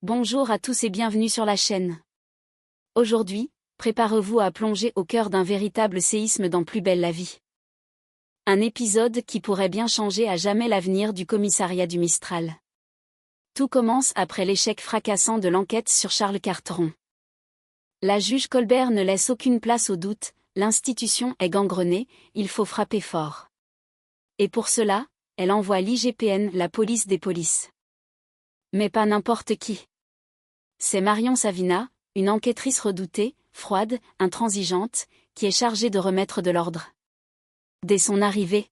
Bonjour à tous et bienvenue sur la chaîne. Aujourd'hui, préparez-vous à plonger au cœur d'un véritable séisme dans Plus belle la vie. Un épisode qui pourrait bien changer à jamais l'avenir du commissariat du Mistral. Tout commence après l'échec fracassant de l'enquête sur Charles Carteron. La juge Colbert ne laisse aucune place au doute, l'institution est gangrenée, il faut frapper fort. Et pour cela, elle envoie l'IGPN, la police des polices. Mais pas n'importe qui. C'est Marion Savina, une enquêtrice redoutée, froide, intransigeante, qui est chargée de remettre de l'ordre. Dès son arrivée,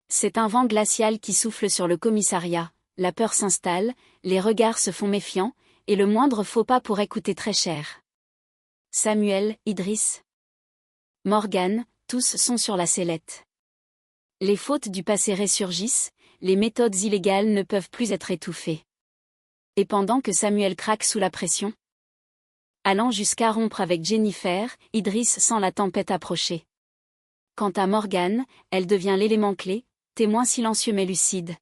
c'est un vent glacial qui souffle sur le commissariat, la peur s'installe, les regards se font méfiants, et le moindre faux pas pourrait coûter très cher. Samuel, Idriss, Morgan, tous sont sur la sellette. Les fautes du passé ressurgissent, les méthodes illégales ne peuvent plus être étouffées. Et pendant que Samuel craque sous la pression, allant jusqu'à rompre avec Jennifer, Idriss sent la tempête approcher. Quant à Morgan, elle devient l'élément clé, témoin silencieux mais lucide.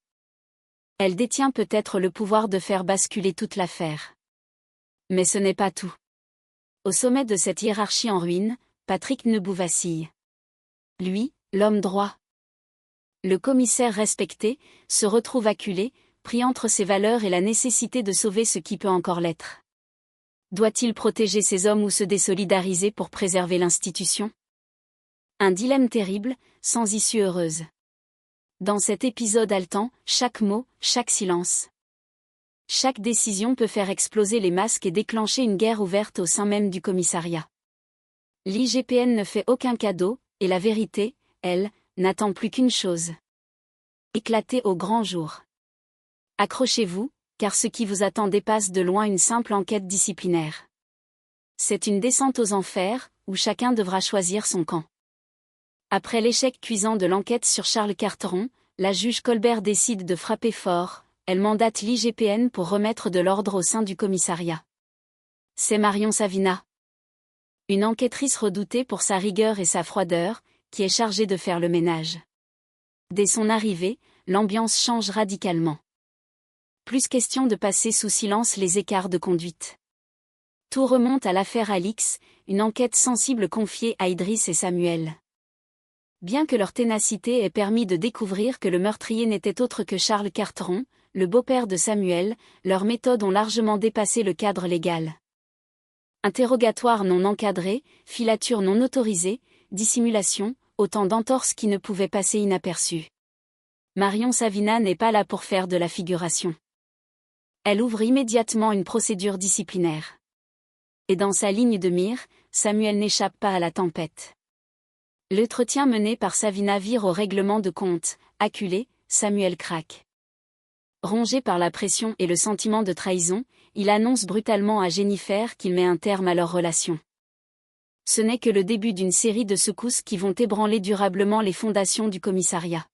Elle détient peut-être le pouvoir de faire basculer toute l'affaire. Mais ce n'est pas tout. Au sommet de cette hiérarchie en ruine, Patrick Nebou vacille. Lui, l'homme droit, le commissaire respecté, se retrouve acculé, pris entre ses valeurs et la nécessité de sauver ce qui peut encore l'être. Doit-il protéger ces hommes ou se désolidariser pour préserver l'institution? Un dilemme terrible, sans issue heureuse. Dans cet épisode haletant, chaque mot, chaque silence, chaque décision peut faire exploser les masques et déclencher une guerre ouverte au sein même du commissariat. L'IGPN ne fait aucun cadeau, et la vérité, elle, n'attend plus qu'une chose. Éclater au grand jour. Accrochez-vous, car ce qui vous attend dépasse de loin une simple enquête disciplinaire. C'est une descente aux enfers, où chacun devra choisir son camp. Après l'échec cuisant de l'enquête sur Charles Carteron, la juge Colbert décide de frapper fort, elle mandate l'IGPN pour remettre de l'ordre au sein du commissariat. C'est Marion Savina, une enquêtrice redoutée pour sa rigueur et sa froideur, qui est chargée de faire le ménage. Dès son arrivée, l'ambiance change radicalement. Plus question de passer sous silence les écarts de conduite. Tout remonte à l'affaire Alix, une enquête sensible confiée à Idriss et Samuel. Bien que leur ténacité ait permis de découvrir que le meurtrier n'était autre que Charles Carteron, le beau-père de Samuel, leurs méthodes ont largement dépassé le cadre légal. Interrogatoire non encadré, filature non autorisée, dissimulation, autant d'entorses qui ne pouvaient passer inaperçues. Marion Savina n'est pas là pour faire de la figuration. Elle ouvre immédiatement une procédure disciplinaire. Et dans sa ligne de mire, Samuel n'échappe pas à la tempête. L'entretien mené par Savina vire au règlement de compte, acculé, Samuel craque. Rongé par la pression et le sentiment de trahison, il annonce brutalement à Jennifer qu'il met un terme à leur relation. Ce n'est que le début d'une série de secousses qui vont ébranler durablement les fondations du commissariat.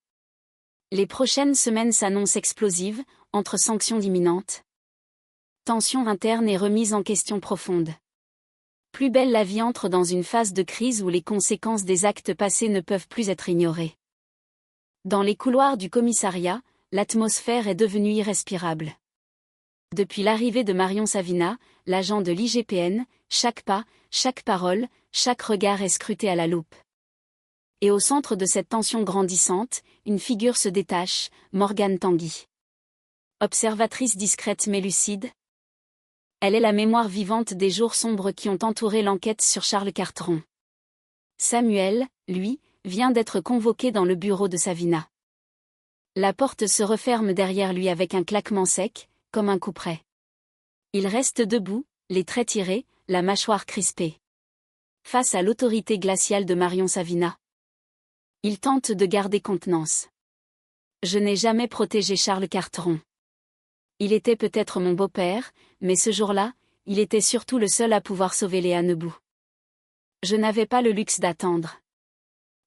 Les prochaines semaines s'annoncent explosives, entre sanctions imminentes, tensions internes et remises en question profondes. Plus belle la vie entre dans une phase de crise où les conséquences des actes passés ne peuvent plus être ignorées. Dans les couloirs du commissariat, l'atmosphère est devenue irrespirable. Depuis l'arrivée de Marion Savina, l'agent de l'IGPN, chaque pas, chaque parole, chaque regard est scruté à la loupe. Et au centre de cette tension grandissante, une figure se détache, Morgan Tanguy. Observatrice discrète mais lucide, elle est la mémoire vivante des jours sombres qui ont entouré l'enquête sur Charles Carteron. Samuel, lui, vient d'être convoqué dans le bureau de Savina. La porte se referme derrière lui avec un claquement sec, comme un couperet. Il reste debout, les traits tirés, la mâchoire crispée. Face à l'autorité glaciale de Marion Savina, il tente de garder contenance. Je n'ai jamais protégé Charles Carteron. Il était peut-être mon beau-père, mais ce jour-là, il était surtout le seul à pouvoir sauver Léa Nebou. Je n'avais pas le luxe d'attendre.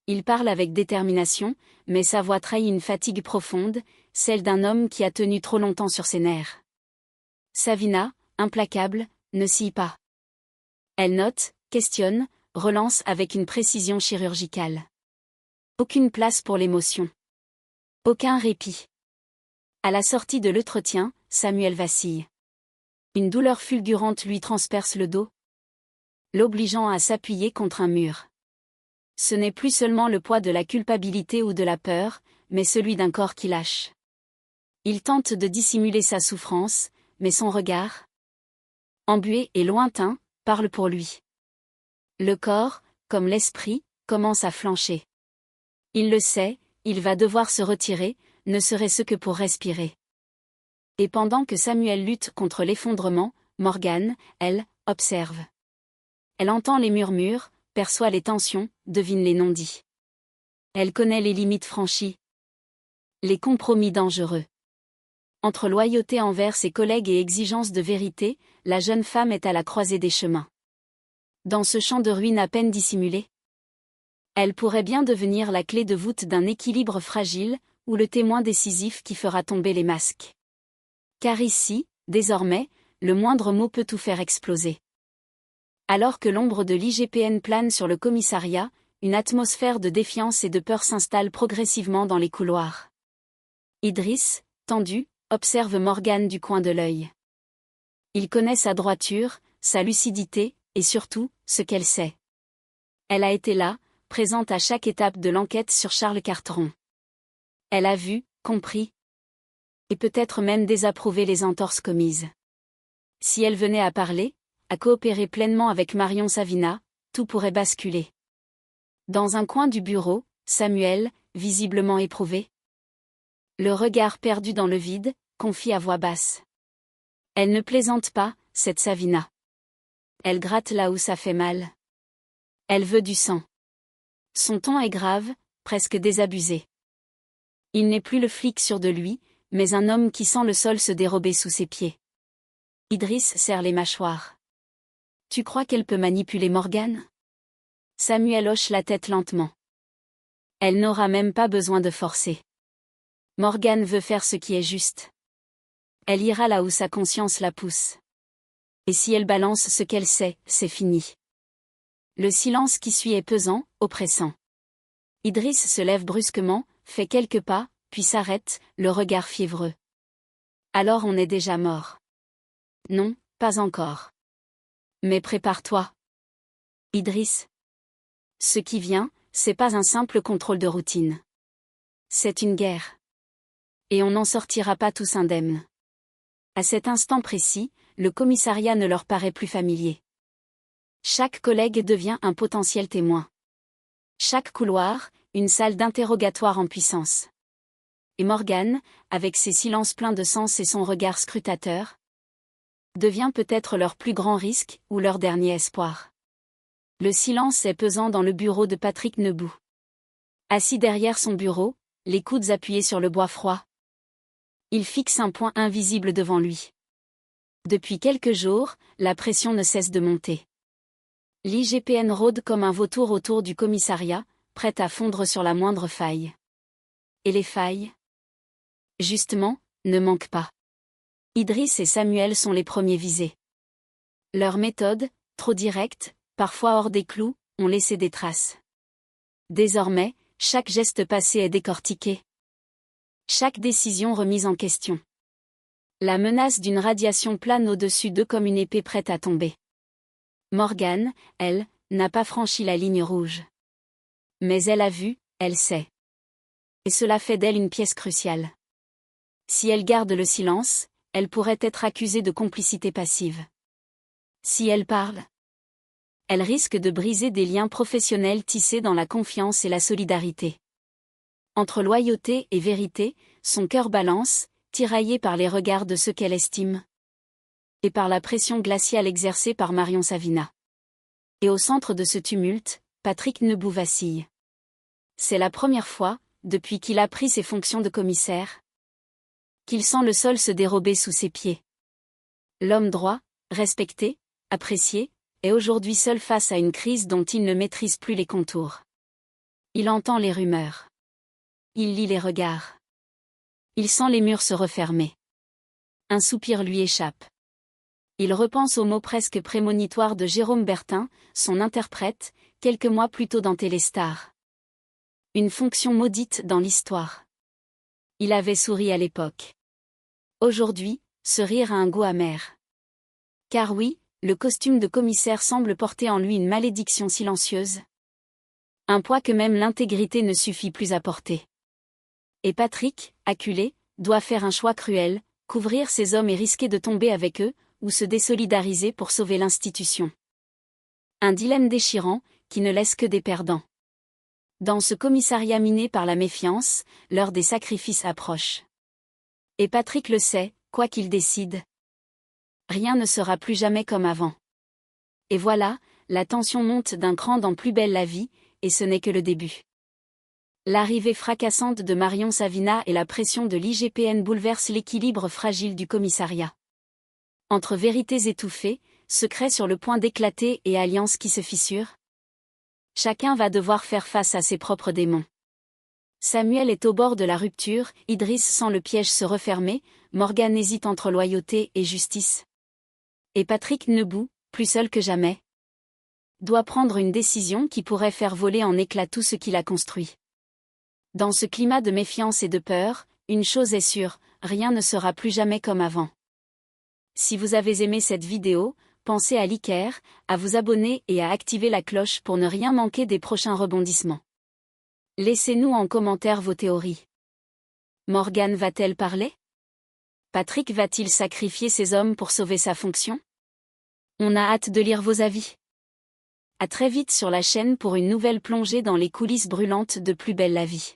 Il parle avec détermination, mais sa voix trahit une fatigue profonde, celle d'un homme qui a tenu trop longtemps sur ses nerfs. Savina, implacable, ne scie pas. Elle note, questionne, relance avec une précision chirurgicale. Aucune place pour l'émotion. Aucun répit. À la sortie de l'entretien, Samuel vacille. Une douleur fulgurante lui transperce le dos, l'obligeant à s'appuyer contre un mur. Ce n'est plus seulement le poids de la culpabilité ou de la peur, mais celui d'un corps qui lâche. Il tente de dissimuler sa souffrance, mais son regard, embué et lointain, parle pour lui. Le corps, comme l'esprit, commence à flancher. Il le sait, il va devoir se retirer, ne serait-ce que pour respirer. Et pendant que Samuel lutte contre l'effondrement, Morgane, elle, observe. Elle entend les murmures, perçoit les tensions, devine les non-dits. Elle connaît les limites franchies. Les compromis dangereux. Entre loyauté envers ses collègues et exigence de vérité, la jeune femme est à la croisée des chemins. Dans ce champ de ruines à peine dissimulé, elle pourrait bien devenir la clé de voûte d'un équilibre fragile, ou le témoin décisif qui fera tomber les masques. Car ici, désormais, le moindre mot peut tout faire exploser. Alors que l'ombre de l'IGPN plane sur le commissariat, une atmosphère de défiance et de peur s'installe progressivement dans les couloirs. Idriss, tendu, observe Morgane du coin de l'œil. Il connaît sa droiture, sa lucidité, et surtout, ce qu'elle sait. Elle a été là, présente à chaque étape de l'enquête sur Charles Carteron. Elle a vu, compris, et peut-être même désapprouvé les entorses commises. Si elle venait à parler, à coopérer pleinement avec Marion Savina, tout pourrait basculer. Dans un coin du bureau, Samuel, visiblement éprouvé, le regard perdu dans le vide, confie à voix basse. Elle ne plaisante pas, cette Savina. Elle gratte là où ça fait mal. Elle veut du sang. Son ton est grave, presque désabusé. Il n'est plus le flic sûr de lui, mais un homme qui sent le sol se dérober sous ses pieds. Idriss serre les mâchoires. Tu crois qu'elle peut manipuler Morgane ? Samuel hoche la tête lentement. Elle n'aura même pas besoin de forcer. Morgane veut faire ce qui est juste. Elle ira là où sa conscience la pousse. Et si elle balance ce qu'elle sait, c'est fini. Le silence qui suit est pesant, oppressant. Idriss se lève brusquement, fait quelques pas, puis s'arrête, le regard fiévreux. Alors on est déjà mort. Non, pas encore. Mais prépare-toi. Idriss. Ce qui vient, c'est pas un simple contrôle de routine. C'est une guerre. Et on n'en sortira pas tous indemnes. À cet instant précis, le commissariat ne leur paraît plus familier. Chaque collègue devient un potentiel témoin. Chaque couloir, une salle d'interrogatoire en puissance. Et Morgane, avec ses silences pleins de sens et son regard scrutateur, devient peut-être leur plus grand risque, ou leur dernier espoir. Le silence est pesant dans le bureau de Patrick Nebout. Assis derrière son bureau, les coudes appuyés sur le bois froid, il fixe un point invisible devant lui. Depuis quelques jours, la pression ne cesse de monter. L'IGPN rôde comme un vautour autour du commissariat, prête à fondre sur la moindre faille. Et les failles, justement, ne manquent pas. Idriss et Samuel sont les premiers visés. Leurs méthodes, trop directes, parfois hors des clous, ont laissé des traces. Désormais, chaque geste passé est décortiqué. Chaque décision remise en question. La menace d'une radiation plane au-dessus d'eux comme une épée prête à tomber. Morgane, elle, n'a pas franchi la ligne rouge. Mais elle a vu, elle sait. Et cela fait d'elle une pièce cruciale. Si elle garde le silence, elle pourrait être accusée de complicité passive. Si elle parle, elle risque de briser des liens professionnels tissés dans la confiance et la solidarité. Entre loyauté et vérité, son cœur balance, tiraillé par les regards de ceux qu'elle estime, et par la pression glaciale exercée par Marion Savina. Et au centre de ce tumulte, Patrick Nebout vacille. C'est la première fois, depuis qu'il a pris ses fonctions de commissaire, qu'il sent le sol se dérober sous ses pieds. L'homme droit, respecté, apprécié, est aujourd'hui seul face à une crise dont il ne maîtrise plus les contours. Il entend les rumeurs. Il lit les regards. Il sent les murs se refermer. Un soupir lui échappe. Il repense aux mots presque prémonitoires de Jérôme Bertin, son interprète, quelques mois plus tôt dans Téléstar. Une fonction maudite dans l'histoire. Il avait souri à l'époque. Aujourd'hui, ce rire a un goût amer. Car oui, le costume de commissaire semble porter en lui une malédiction silencieuse. Un poids que même l'intégrité ne suffit plus à porter. Et Patrick, acculé, doit faire un choix cruel, couvrir ces hommes et risquer de tomber avec eux, ou se désolidariser pour sauver l'institution. Un dilemme déchirant, qui ne laisse que des perdants. Dans ce commissariat miné par la méfiance, l'heure des sacrifices approche. Et Patrick le sait, quoi qu'il décide. Rien ne sera plus jamais comme avant. Et voilà, la tension monte d'un cran dans Plus belle la vie, et ce n'est que le début. L'arrivée fracassante de Marion Savina et la pression de l'IGPN bouleversent l'équilibre fragile du commissariat. Entre vérités étouffées, secrets sur le point d'éclater et alliances qui se fissurent, chacun va devoir faire face à ses propres démons. Samuel est au bord de la rupture, Idriss sent le piège se refermer, Morgan hésite entre loyauté et justice. Et Patrick Nebout, plus seul que jamais, doit prendre une décision qui pourrait faire voler en éclats tout ce qu'il a construit. Dans ce climat de méfiance et de peur, une chose est sûre, rien ne sera plus jamais comme avant. Si vous avez aimé cette vidéo, pensez à liker, à vous abonner et à activer la cloche pour ne rien manquer des prochains rebondissements. Laissez-nous en commentaire vos théories. Morgan va-t-elle parler? Patrick va-t-il sacrifier ses hommes pour sauver sa fonction? On a hâte de lire vos avis. À très vite sur la chaîne pour une nouvelle plongée dans les coulisses brûlantes de Plus belle la vie.